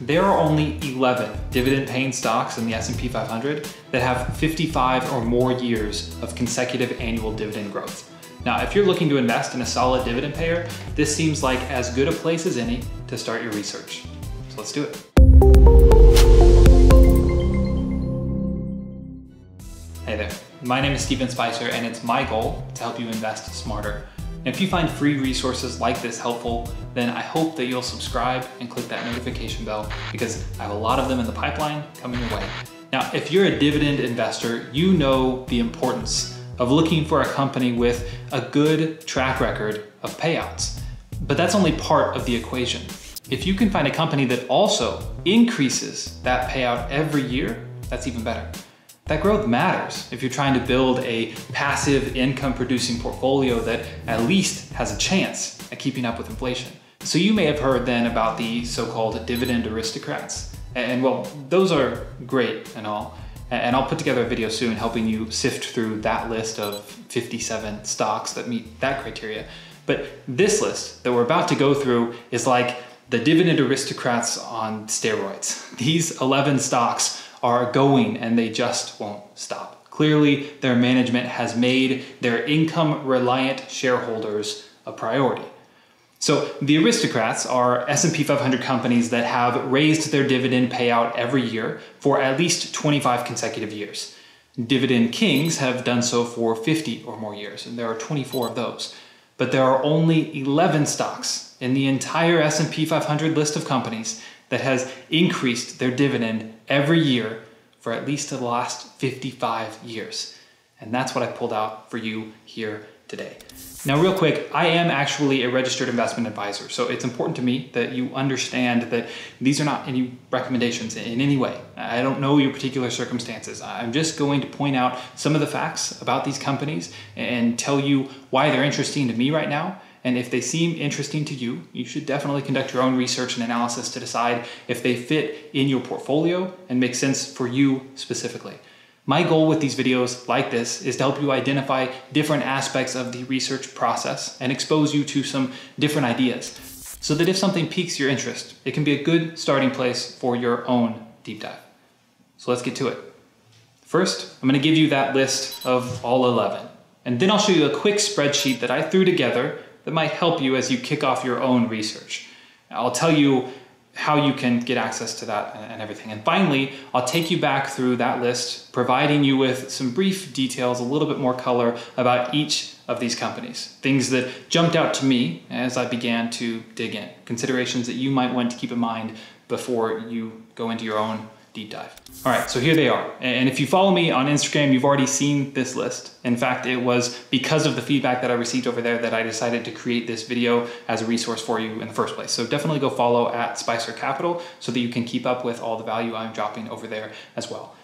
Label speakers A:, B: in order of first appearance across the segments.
A: There are only 11 dividend-paying stocks in the S&P 500 that have 55 or more years of consecutive annual dividend growth. Now, if you're looking to invest in a solid dividend payer, this seems like as good a place as any to start your research. So let's do it. Hey there, my name is Steven Spicer, and it's my goal to help you invest smarter. And if you find free resources like this helpful, then I hope that you'll subscribe and click that notification bell, because I have a lot of them in the pipeline coming your way. Now, if you're a dividend investor, you know the importance of looking for a company with a good track record of payouts. But that's only part of the equation. If you can find a company that also increases that payout every year, that's even better. That growth matters if you're trying to build a passive income producing portfolio that at least has a chance at keeping up with inflation. So you may have heard then about the so-called Dividend Aristocrats. And well, those are great and all. And I'll put together a video soon helping you sift through that list of 57 stocks that meet that criteria. But this list that we're about to go through is like the Dividend Aristocrats on steroids. These 11 stocks are going and they just won't stop. Clearly, their management has made their income-reliant shareholders a priority. So the aristocrats are S&P 500 companies that have raised their dividend payout every year for at least 25 consecutive years. Dividend kings have done so for 50 or more years, and there are 24 of those. But there are only 11 stocks in the entire S&P 500 list of companies that has increased their dividend every year for at least the last 55 years. And that's what I pulled out for you here today. Now, real quick, I am actually a registered investment advisor, so it's important to me that you understand that these are not any recommendations in any way. I don't know your particular circumstances. I'm just going to point out some of the facts about these companies and tell you why they're interesting to me right now. And if they seem interesting to you, you should definitely conduct your own research and analysis to decide if they fit in your portfolio and make sense for you specifically. My goal with these videos like this is to help you identify different aspects of the research process and expose you to some different ideas, so that if something piques your interest, it can be a good starting place for your own deep dive. So let's get to it. First, I'm going to give you that list of all 11, and then I'll show you a quick spreadsheet that I threw together that might help you as you kick off your own research. I'll tell you how you can get access to that and everything. And finally, I'll take you back through that list, providing you with some brief details, a little bit more color about each of these companies. Things that jumped out to me as I began to dig in. Considerations that you might want to keep in mind before you go into your own deep dive. All right, so here they are. And if you follow me on Instagram, you've already seen this list. In fact, it was because of the feedback that I received over there that I decided to create this video as a resource for you in the first place. So definitely go follow at Spicer Capital so that you can keep up with all the value I'm dropping over there as well.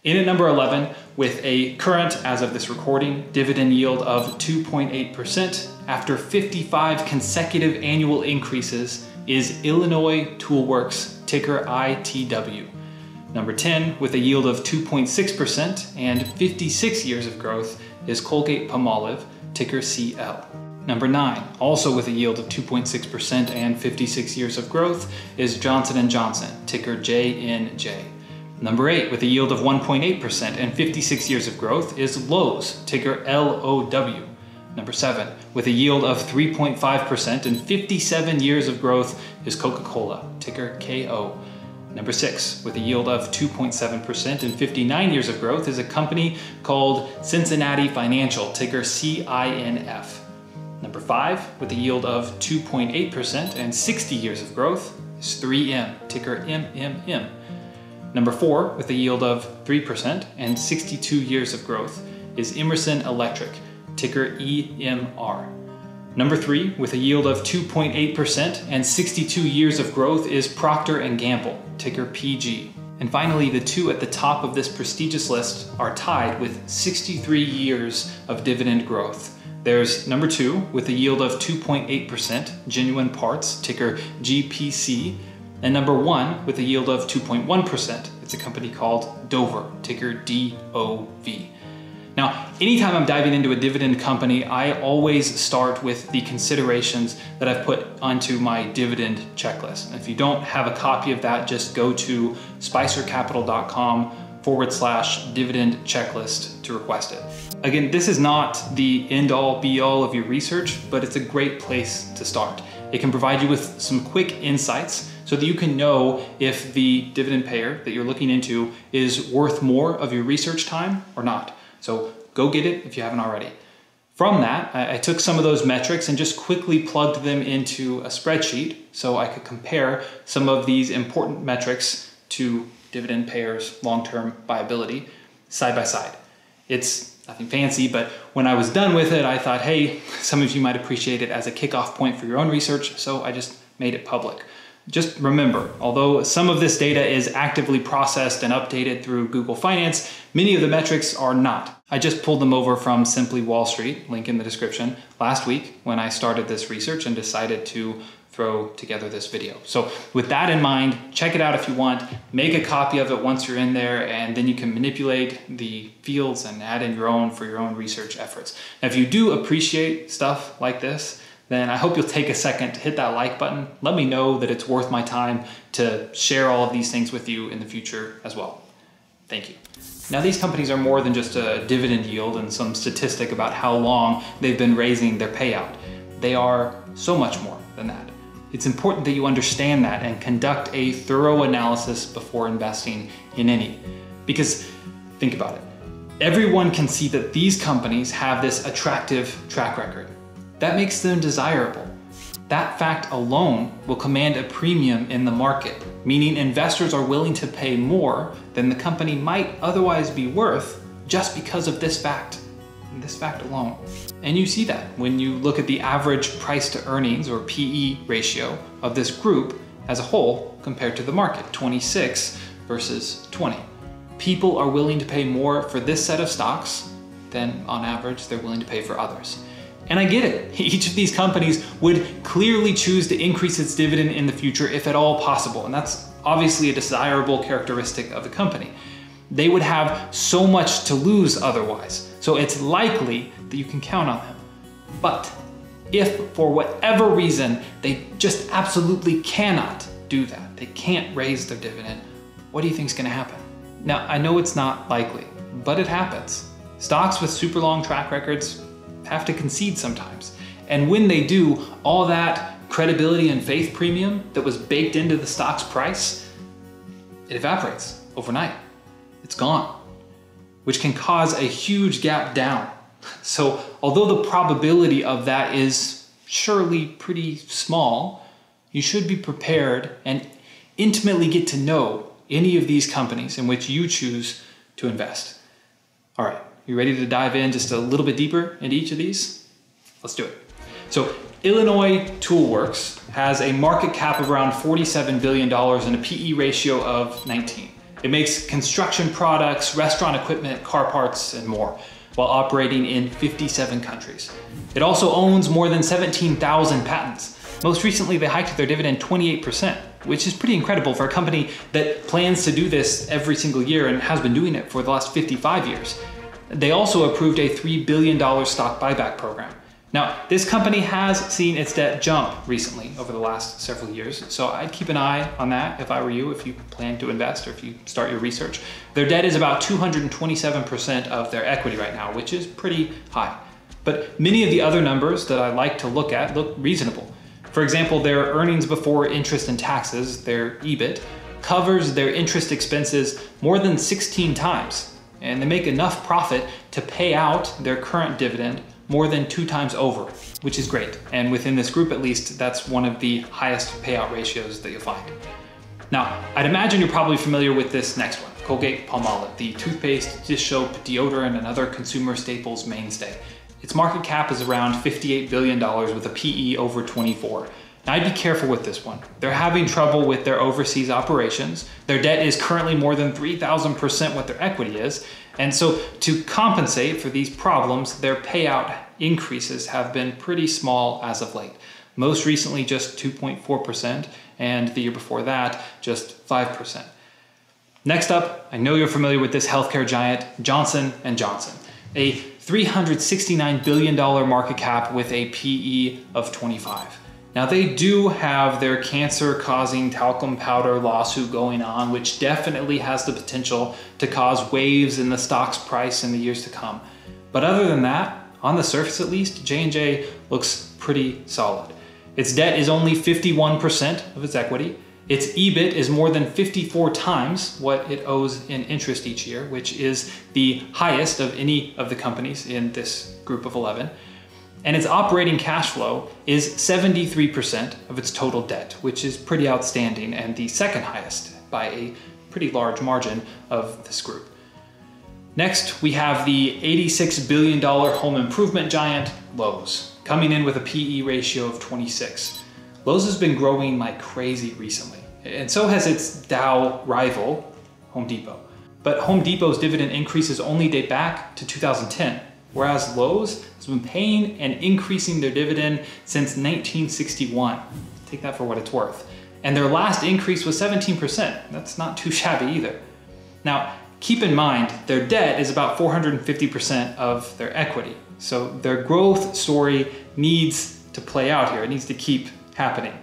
A: In at number 11, with a current, as of this recording, dividend yield of 2.8% after 55 consecutive annual increases is Illinois Toolworks, ticker ITW. Number 10, with a yield of 2.6% and 56 years of growth, is Colgate Palmolive, ticker CL. Number 9, also with a yield of 2.6% and 56 years of growth, is Johnson & Johnson, ticker JNJ. Number 8, with a yield of 1.8% and 56 years of growth, is Lowe's, ticker LOW. Number 7, with a yield of 3.5% and 57 years of growth, is Coca-Cola, ticker KO. Number 6, with a yield of 2.7% and 59 years of growth, is a company called Cincinnati Financial, ticker CINF. Number 5, with a yield of 2.8% and 60 years of growth, is 3M, ticker MMM. Number 4, with a yield of 3% and 62 years of growth, is Emerson Electric, ticker EMR. Number 3, with a yield of 2.8% and 62 years of growth, is Procter Gamble, ticker PG. And finally, the two at the top of this prestigious list are tied with 63 years of dividend growth. There's number 2, with a yield of 2.8%, Genuine Parts, ticker GPC, and number 1, with a yield of 2.1%. It's a company called Dover, ticker DOV. Now, anytime I'm diving into a dividend company, I always start with the considerations that I've put onto my dividend checklist. And if you don't have a copy of that, just go to spicercapital.com/dividend checklist to request it. Again, this is not the end-all be-all of your research, but it's a great place to start. It can provide you with some quick insights so that you can know if the dividend payer that you're looking into is worth more of your research time or not. So go get it if you haven't already. From that, I took some of those metrics and just quickly plugged them into a spreadsheet so I could compare some of these important metrics to dividend payers' long-term viability side by side. It's nothing fancy, but when I was done with it, I thought, hey, some of you might appreciate it as a kickoff point for your own research, so I just made it public. Just remember, although some of this data is actively processed and updated through Google Finance, many of the metrics are not. I just pulled them over from Simply Wall Street, link in the description, last week when I started this research and decided to throw together this video. So with that in mind, check it out if you want, make a copy of it once you're in there, and then you can manipulate the fields and add in your own for your own research efforts. Now, if you do appreciate stuff like this, then I hope you'll take a second to hit that like button. Let me know that it's worth my time to share all of these things with you in the future as well. Thank you. Now, these companies are more than just a dividend yield and some statistic about how long they've been raising their payout. They are so much more than that. It's important that you understand that and conduct a thorough analysis before investing in any. Because think about it. Everyone can see that these companies have this attractive track record. That makes them desirable. That fact alone will command a premium in the market, meaning investors are willing to pay more than the company might otherwise be worth just because of this fact alone. And you see that when you look at the average price to earnings, or PE ratio, of this group as a whole compared to the market, 26 versus 20. People are willing to pay more for this set of stocks than on average they're willing to pay for others. And I get it. Each of these companies would clearly choose to increase its dividend in the future if at all possible. And that's obviously a desirable characteristic of the company. They would have so much to lose otherwise. So it's likely that you can count on them. But if for whatever reason they just absolutely cannot do that, they can't raise their dividend, what do you think is going to happen? Now, I know it's not likely, but it happens. Stocks with super long track records have to concede sometimes. And when they do, all that credibility and faith premium that was baked into the stock's price, it evaporates overnight. It's gone, which can cause a huge gap down. So although the probability of that is surely pretty small, you should be prepared and intimately get to know any of these companies in which you choose to invest. All right, you ready to dive in just a little bit deeper into each of these? Let's do it. So Illinois Toolworks has a market cap of around $47 billion and a PE ratio of 19. It makes construction products, restaurant equipment, car parts, and more, while operating in 57 countries. It also owns more than 17,000 patents. Most recently, they hiked their dividend 28%, which is pretty incredible for a company that plans to do this every single year and has been doing it for the last 55 years. They also approved a $3 billion stock buyback program. Now, this company has seen its debt jump recently over the last several years, so I'd keep an eye on that if I were you, if you plan to invest or if you start your research. Their debt is about 227% of their equity right now, which is pretty high. But many of the other numbers that I like to look at look reasonable. For example, their earnings before interest and taxes, their EBIT, covers their interest expenses more than 16 times, and they make enough profit to pay out their current dividend more than 2 times over, which is great. And within this group, at least, that's one of the highest payout ratios that you'll find. Now, I'd imagine you're probably familiar with this next one, Colgate Palmolive, the toothpaste, dish soap, deodorant, and other consumer staples mainstay. Its market cap is around $58 billion with a PE over 24. Now, I'd be careful with this one. They're having trouble with their overseas operations. Their debt is currently more than 3,000% what their equity is. And so to compensate for these problems, their payout increases have been pretty small as of late. Most recently, just 2.4%, and the year before that, just 5%. Next up, I know you're familiar with this healthcare giant, Johnson & Johnson. a $369 billion market cap with a PE of 25. Now they do have their cancer-causing talcum powder lawsuit going on, which definitely has the potential to cause waves in the stock's price in the years to come. But other than that, on the surface at least, J&J looks pretty solid. Its debt is only 51% of its equity. Its EBIT is more than 54 times what it owes in interest each year, which is the highest of any of the companies in this group of 11. And its operating cash flow is 73% of its total debt, which is pretty outstanding and the second highest by a pretty large margin of this group. Next, we have the $86 billion home improvement giant, Lowe's, coming in with a PE ratio of 26. Lowe's has been growing like crazy recently, and so has its Dow rival, Home Depot. But Home Depot's dividend increases only date back to 2010, whereas Lowe's has been paying and increasing their dividend since 1961. Take that for what it's worth. And their last increase was 17%. That's not too shabby either. Now, keep in mind, their debt is about 450% of their equity. So their growth story needs to play out here. It needs to keep happening.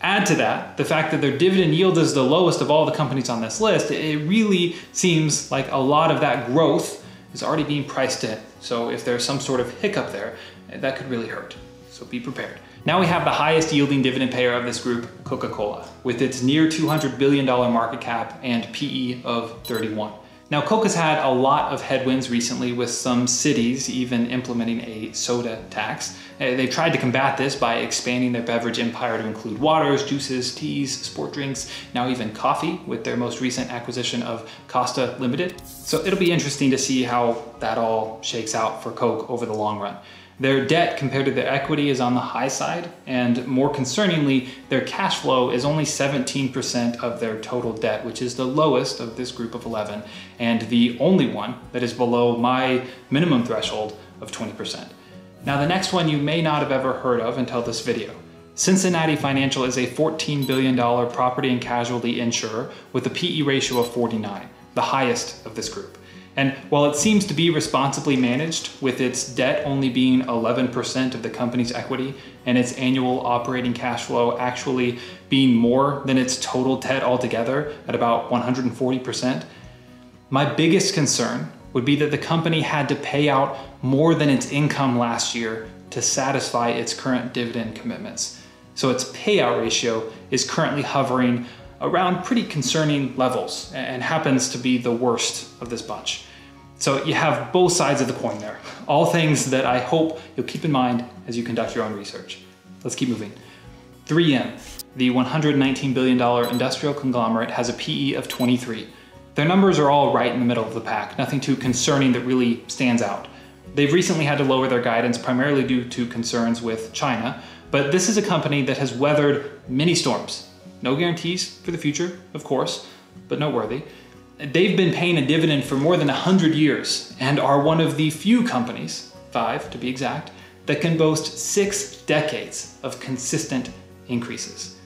A: Add to that the fact that their dividend yield is the lowest of all the companies on this list. It really seems like a lot of that growth is already being priced in. So if there's some sort of hiccup there, that could really hurt. So be prepared. Now we have the highest yielding dividend payer of this group, Coca-Cola, with its near $200 billion market cap and PE of 31. Now, Coca's had a lot of headwinds recently, with some cities even implementing a soda tax. They tried to combat this by expanding their beverage empire to include waters, juices, teas, sport drinks, now even coffee with their most recent acquisition of Costa Limited. So it'll be interesting to see how that all shakes out for Coke over the long run. Their debt compared to their equity is on the high side, and more concerningly, their cash flow is only 17% of their total debt, which is the lowest of this group of 11, and the only one that is below my minimum threshold of 20%. Now, the next one you may not have ever heard of until this video. Cincinnati Financial is a $14 billion property and casualty insurer with a PE ratio of 49, the highest of this group. And while it seems to be responsibly managed, with its debt only being 11% of the company's equity and its annual operating cash flow actually being more than its total debt altogether at about 140%, my biggest concern would be that the company had to pay out more than its income last year to satisfy its current dividend commitments. So its payout ratio is currently hovering around pretty concerning levels and happens to be the worst of this bunch. So you have both sides of the coin there. All things that I hope you'll keep in mind as you conduct your own research. Let's keep moving. 3M, the $119 billion industrial conglomerate, has a PE of 23. Their numbers are all right in the middle of the pack, nothing too concerning that really stands out. They've recently had to lower their guidance primarily due to concerns with China, but this is a company that has weathered many storms. No guarantees for the future, of course, but noteworthy. They've been paying a dividend for more than 100 years and are one of the few companies, 5 to be exact, that can boast 6 decades of consistent increases.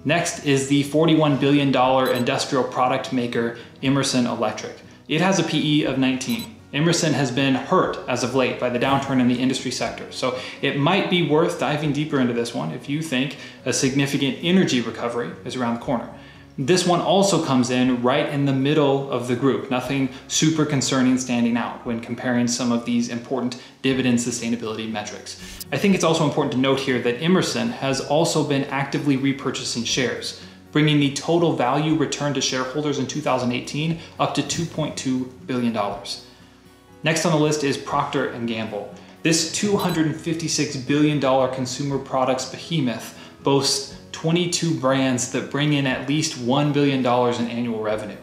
A: Next is the $41 billion industrial product maker Emerson Electric. It has a PE of 19. Emerson has been hurt as of late by the downturn in the industry sector, so it might be worth diving deeper into this one if you think a significant energy recovery is around the corner. This one also comes in right in the middle of the group, nothing super concerning standing out when comparing some of these important dividend sustainability metrics. I think it's also important to note here that Emerson has also been actively repurchasing shares, bringing the total value returned to shareholders in 2018 up to $2.2 billion. Next on the list is Procter Gamble. This $256 billion consumer products behemoth boasts 22 brands that bring in at least $1 billion in annual revenue.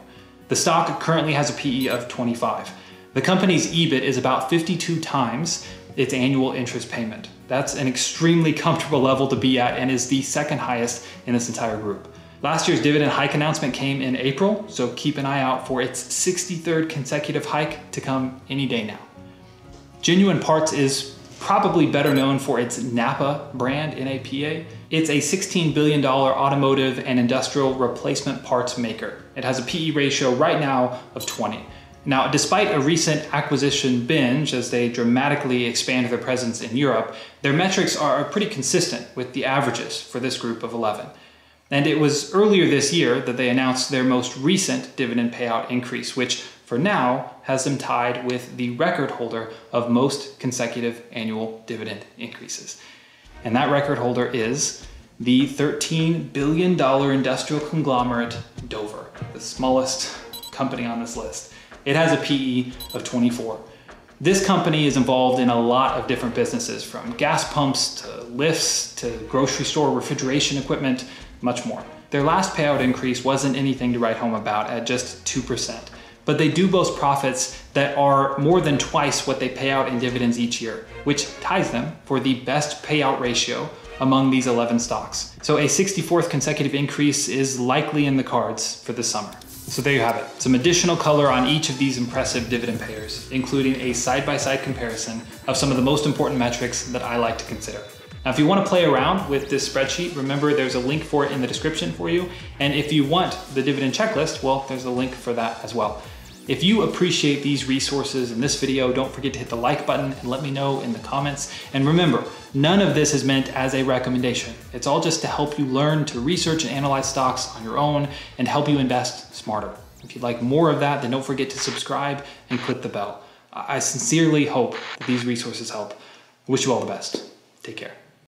A: The stock currently has a PE of 25. The company's EBIT is about 52 times its annual interest payment. That's an extremely comfortable level to be at and is the second highest in this entire group. Last year's dividend hike announcement came in April, so keep an eye out for its 63rd consecutive hike to come any day now. Genuine Parts is probably better known for its Napa brand, NAPA. It's a $16 billion automotive and industrial replacement parts maker. It has a PE ratio right now of 20. Now, despite a recent acquisition binge as they dramatically expand their presence in Europe, their metrics are pretty consistent with the averages for this group of 11. And it was earlier this year that they announced their most recent dividend payout increase, which for now has them tied with the record holder of most consecutive annual dividend increases. And that record holder is the $13 billion industrial conglomerate Dover, the smallest company on this list. It has a PE of 24. This company is involved in a lot of different businesses, from gas pumps to lifts to grocery store refrigeration equipment, much more. Their last payout increase wasn't anything to write home about at just 2%, but they do boast profits that are more than twice what they pay out in dividends each year, which ties them for the best payout ratio among these 11 stocks. So a 64th consecutive increase is likely in the cards for the summer. So there you have it, some additional color on each of these impressive dividend payers, including a side-by-side comparison of some of the most important metrics that I like to consider. Now, if you want to play around with this spreadsheet, remember there's a link for it in the description for you. And if you want the dividend checklist, well, there's a link for that as well. If you appreciate these resources in this video, don't forget to hit the like button and let me know in the comments. And remember, none of this is meant as a recommendation. It's all just to help you learn to research and analyze stocks on your own and help you invest smarter. If you'd like more of that, then don't forget to subscribe and click the bell. I sincerely hope that these resources help. I wish you all the best. Take care.